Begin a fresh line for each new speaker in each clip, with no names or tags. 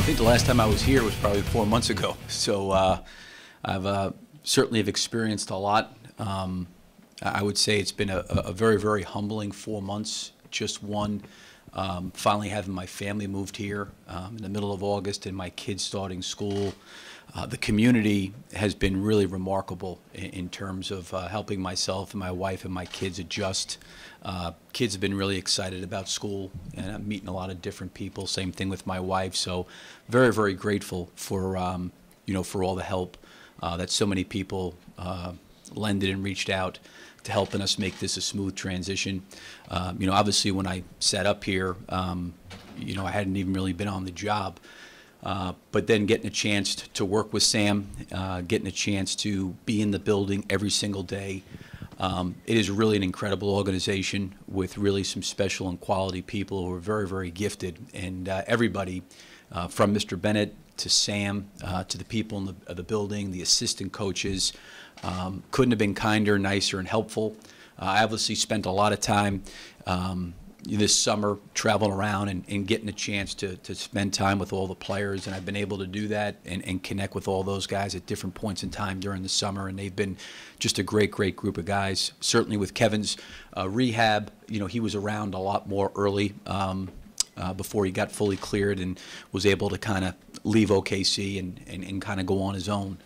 think the last time I was here was probably 4 months ago. So I've certainly have experienced a lot. I would say it's been a very, very humbling 4 months. Just one, finally having my family moved here in the middle of August and my kids starting school. The community has been really remarkable in terms of helping myself and my wife and my kids adjust. Kids have been really excited about school, and I'm meeting a lot of different people. Same thing with my wife. So, very, very grateful for for all the help that so many people lended and reached out to helping us make this a smooth transition. Obviously, when I sat up here, I hadn't even really been on the job. But then getting a chance to work with Sam, getting a chance to be in the building every single day. It is really an incredible organization with really some special and quality people who are very, very gifted. And everybody, from Mr. Bennett to Sam to the people in the building, the assistant coaches, couldn't have been kinder, nicer, and helpful. I obviously spent a lot of time this summer traveling around and getting a chance to spend time with all the players, and I've been able to do that and connect with all those guys at different points in time during the summer, and they've been just a great, great group of guys. Certainly with Kevin's rehab, he was around a lot more early before he got fully cleared and was able to kind of leave OKC and kind of go on his own.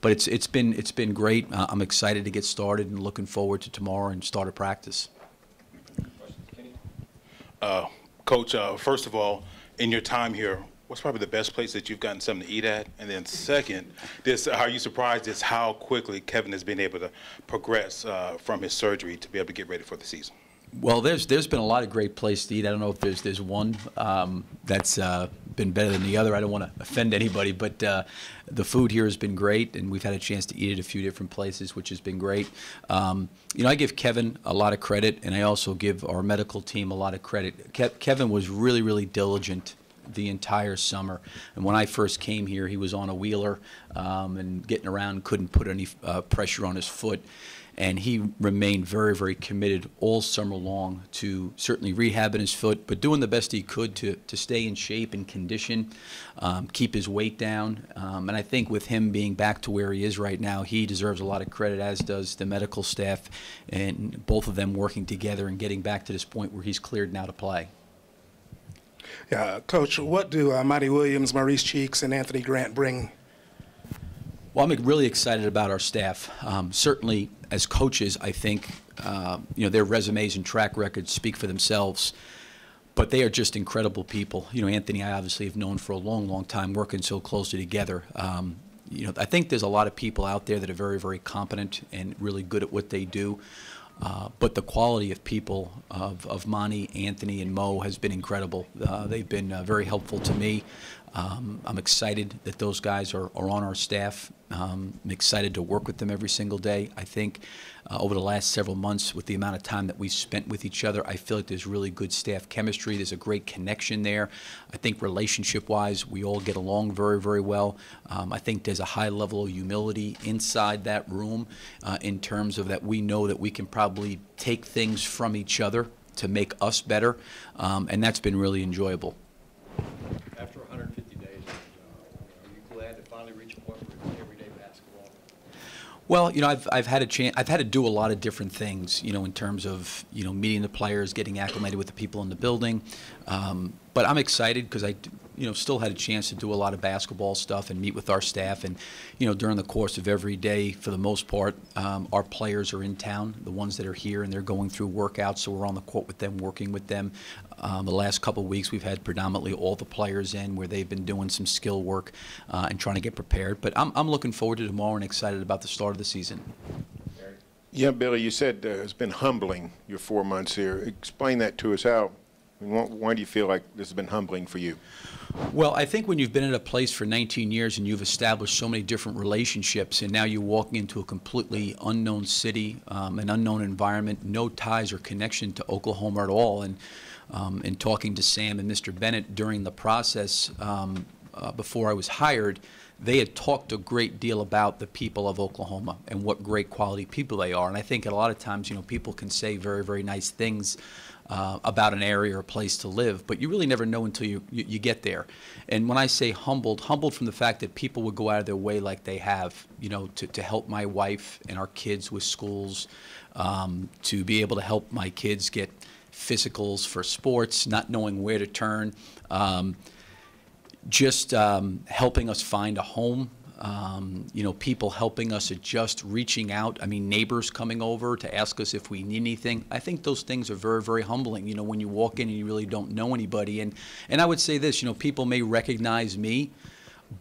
But it's been great. I'm excited to get started and looking forward to tomorrow and start a practice.
Coach, first of all, in your time here, what's probably the best place that you've gotten something to eat at? And then second, are you surprised at how quickly Kevin has been able to progress from his surgery to be able to get ready for the season?
Well, there's been a lot of great places to eat. I don't know if there's one that's been better than the other. I don't want to offend anybody, but the food here has been great, and we've had a chance to eat at a few different places, which has been great. I give Kevin a lot of credit, and I also give our medical team a lot of credit. Kevin was really, really diligent the entire summer. And when I first came here, he was on a wheeler and getting around, couldn't put any pressure on his foot. And he remained very, very committed all summer long to certainly rehabbing his foot, but doing the best he could to stay in shape and condition, keep his weight down. And I think with him being back to where he is right now, he deserves a lot of credit, as does the medical staff, and both of them working together and getting back to this point where he's cleared now to play.
Yeah, Coach, what do Monty Williams, Maurice Cheeks, and Anthony Grant bring?
Well, I'm really excited about our staff. Certainly, as coaches, I think their resumes and track records speak for themselves. But they are just incredible people. Anthony, I obviously have known for a long, long time, working so closely together. I think there's a lot of people out there that are very, very competent and really good at what they do. But the quality of people of Monty, Anthony, and Mo has been incredible. They've been very helpful to me. I'm excited that those guys are on our staff. I'm excited to work with them every single day. I think over the last several months, with the amount of time that we've spent with each other, I feel like there's really good staff chemistry. There's a great connection there. I think relationship-wise, we all get along very, very well. I think there's a high level of humility inside that room in terms of that we know that we can probably take things from each other to make us better, and that's been really enjoyable.
After 150 days, are you glad to finally reach a point where it's everyday basketball?
Well, I've had a chance. I've had to do a lot of different things, in terms of meeting the players, getting acclimated with the people in the building. But I'm excited because I, still had a chance to do a lot of basketball stuff and meet with our staff. And during the course of every day, for the most part, our players are in town, the ones that are here, and they're going through workouts. So we're on the court with them, working with them. The last couple of weeks, we've had predominantly all the players in where they've been doing some skill work and trying to get prepared. But I'm looking forward to tomorrow and excited about the start of the season.
Yeah, Billy, you said it's been humbling, your 4 months here. Explain that to us. How? Why do you feel like this has been humbling for you?
Well, I think when you've been in a place for 19 years and you've established so many different relationships, and now you're walking into a completely unknown city, an unknown environment, no ties or connection to Oklahoma at all, and talking to Sam and Mr. Bennett during the process before I was hired, they had talked a great deal about the people of Oklahoma and what great quality people they are. And I think a lot of times, people can say very, very nice things about an area or a place to live, but you really never know until you get there. And when I say humbled from the fact that people would go out of their way like they have, to help my wife and our kids with schools, to be able to help my kids get physicals for sports, not knowing where to turn, just helping us find a home. People helping us adjust, reaching out. I mean, neighbors coming over to ask us if we need anything. I think those things are very, very humbling, when you walk in and you really don't know anybody. And I would say this, people may recognize me,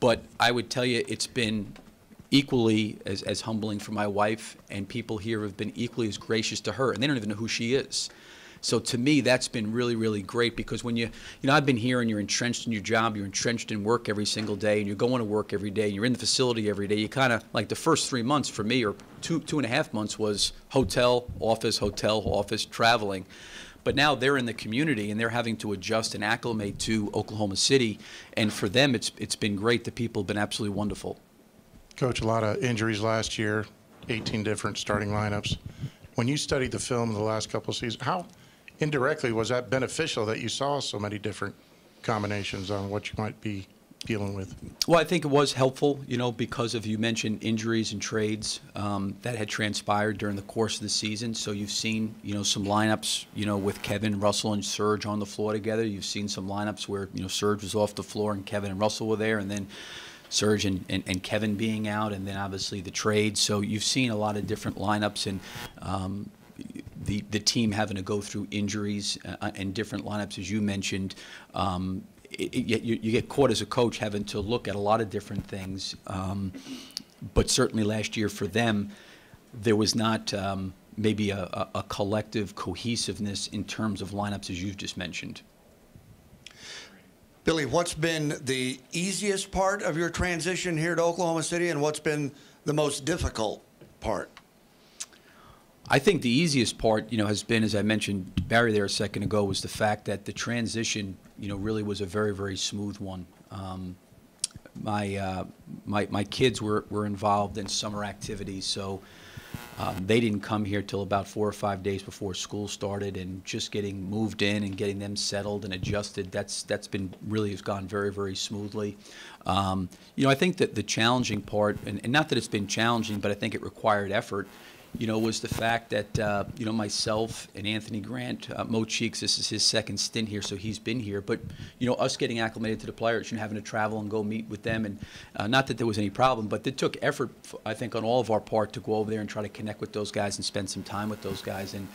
but I would tell you it's been equally as humbling for my wife, and people here have been equally as gracious to her, and they don't even know who she is. So to me, that's been really, really great, because when I've been here and you're entrenched in your job, you're entrenched in work every single day, and you're going to work every day, and you're in the facility every day, you kind of, like the first 3 months for me, or two and a half months, was hotel, office, traveling. But now they're in the community, and they're having to adjust and acclimate to Oklahoma City, and for them, it's been great. The people have been absolutely wonderful.
Coach, a lot of injuries last year, 18 different starting lineups. When you studied the film in the last couple of seasons, how indirectly was that beneficial that you saw so many different combinations on what you might be dealing with?
Well, I think it was helpful, because of, you mentioned injuries and trades that had transpired during the course of the season. So you've seen, some lineups, with Kevin, Russell, and Serge on the floor together. You've seen some lineups where, Serge was off the floor and Kevin and Russell were there, and then Serge and Kevin being out, and then obviously the trade. So you've seen a lot of different lineups, and the team having to go through injuries and different lineups, as you mentioned. You get caught as a coach having to look at a lot of different things. But certainly last year for them, there was not maybe a collective cohesiveness in terms of lineups, as you've just mentioned.
Billy, what's been the easiest part of your transition here to Oklahoma City, and what's been the most difficult part?
I think the easiest part, has been, as I mentioned Barry there a second ago, was the fact that the transition, really was a very, very smooth one. My kids were involved in summer activities, so they didn't come here till about 4 or 5 days before school started, and just getting moved in and getting them settled and adjusted, that's been really has gone very, very smoothly. I think that the challenging part, and not that it's been challenging, but I think it required effort, was the fact that, myself and Anthony Grant, Mo Cheeks, this is his second stint here, so he's been here. But, us getting acclimated to the players and having to travel and go meet with them. And not that there was any problem, but it took effort, I think, on all of our part to go over there and try to connect with those guys and spend some time with those guys. And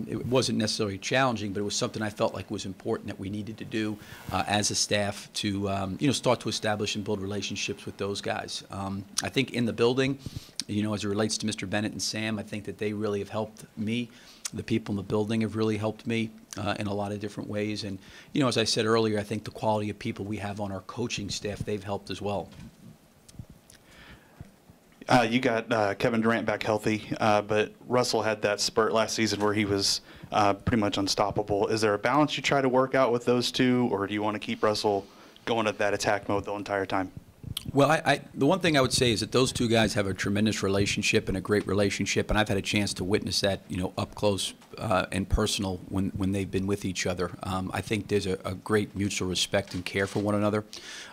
it wasn't necessarily challenging, but it was something I felt like was important that we needed to do as a staff to, start to establish and build relationships with those guys. I think in the building, as it relates to Mr. Bennett and Sam, I think that they really have helped me. The people in the building have really helped me in a lot of different ways. And, as I said earlier, I think the quality of people we have on our coaching staff, they've helped as well.
You got Kevin Durant back healthy, but Russell had that spurt last season where he was pretty much unstoppable. Is there a balance you try to work out with those two, or do you want to keep Russell going at that attack mode the entire time?
Well, the one thing I would say is that those two guys have a tremendous relationship and a great relationship, and I've had a chance to witness that, up close and personal when they've been with each other. I think there's a great mutual respect and care for one another.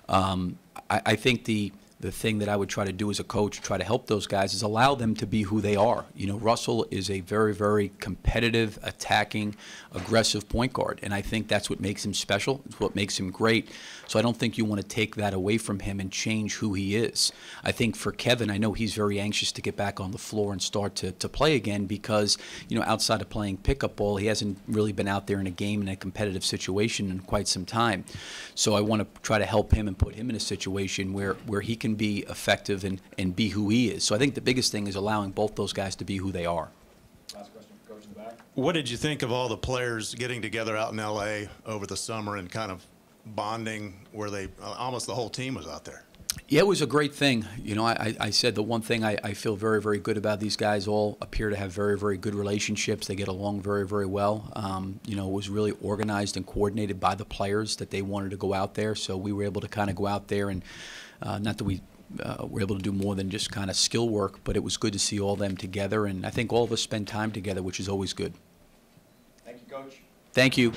I think the thing that I would try to do as a coach, try to help those guys, is allow them to be who they are. Russell is a very, very competitive, attacking, aggressive point guard, and I think that's what makes him special. It's what makes him great. So I don't think you want to take that away from him and change who he is. I think for Kevin, I know he's very anxious to get back on the floor and start to play again because, outside of playing pickup ball, he hasn't really been out there in a game in a competitive situation in quite some time. So I want to try to help him and put him in a situation where he can be effective and be who he is. So I think the biggest thing is allowing both those guys to be who they are.
Last question for Coach in the back.
What did you think of all the players getting together out in L.A. over the summer and kind of bonding where they almost the whole team was out there?
Yeah, it was a great thing. You know, I said the one thing I feel very, very good about these guys all appear to have very, very good relationships. They get along very, very well. You know, it was really organized and coordinated by the players that they wanted to go out there. So we were able to kind of go out there and not that we were able to do more than just kind of skill work, but it was good to see all them together. And I think all of us spend time together, which is always good.
Thank you, Coach.
Thank you.